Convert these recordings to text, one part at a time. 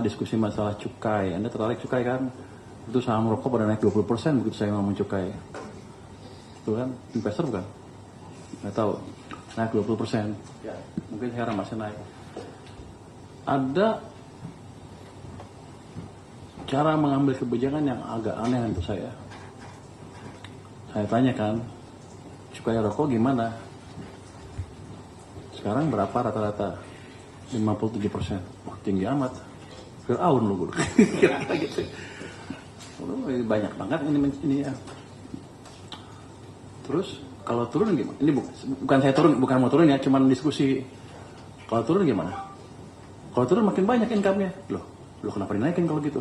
diskusi masalah cukai. Anda tertarik cukai kan? Itu saham rokok pada naik 20% begitu saya ngomong cukai. Itu kan investor bukan? Nggak tahu. Naik 20%. Ya, mungkin sekarang masih naik. Ada cara mengambil kebijakan yang agak aneh untuk saya. Saya tanyakan, cukai rokok gimana? Sekarang berapa rata-rata? 57%. Wah, tinggi amat. Fir'aun loh gue. Gitu. Banyak banget ini ya. Terus kalau turun gimana? Ini bukan saya turun, bukan mau turun ya, cuman diskusi. Kalau turun gimana? Kalau turun makin banyak income-nya. Loh kenapa dinaikin kalau gitu?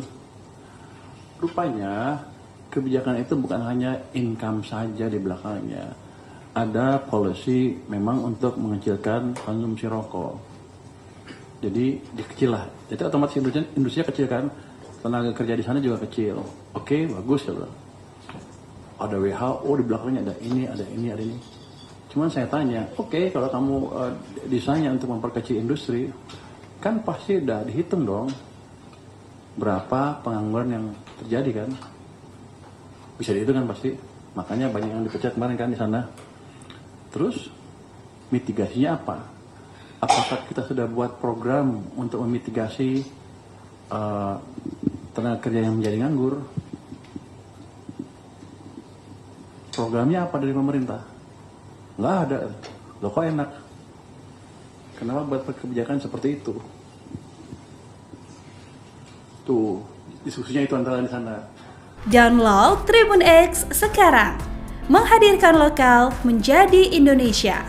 Rupanya kebijakan itu bukan hanya income saja di belakangnya. Ada policy memang untuk mengecilkan konsumsi rokok. Jadi dikecil lah. Jadi otomatis industrinya kecil kan. Tenaga kerja di sana juga kecil. Oke, bagus ya bro. Ada WHO di belakangnya, ada ini. Cuman saya tanya, oke, kalau kamu desainnya untuk memperkecil industri, kan pasti udah dihitung dong berapa pengangguran yang terjadi kan. Bisa dihitung kan pasti. Makanya banyak yang dipecat kemarin kan di sana. Terus mitigasinya apa? Apakah kita sudah buat program untuk memitigasi tenaga kerja yang menjadi nganggur? Programnya apa dari pemerintah? Nggak ada. Loh kok enak? Kenapa buat kebijakan seperti itu? Tuh, diskusinya itu antara di sana. Download Tribun X sekarang. Menghadirkan lokal menjadi Indonesia.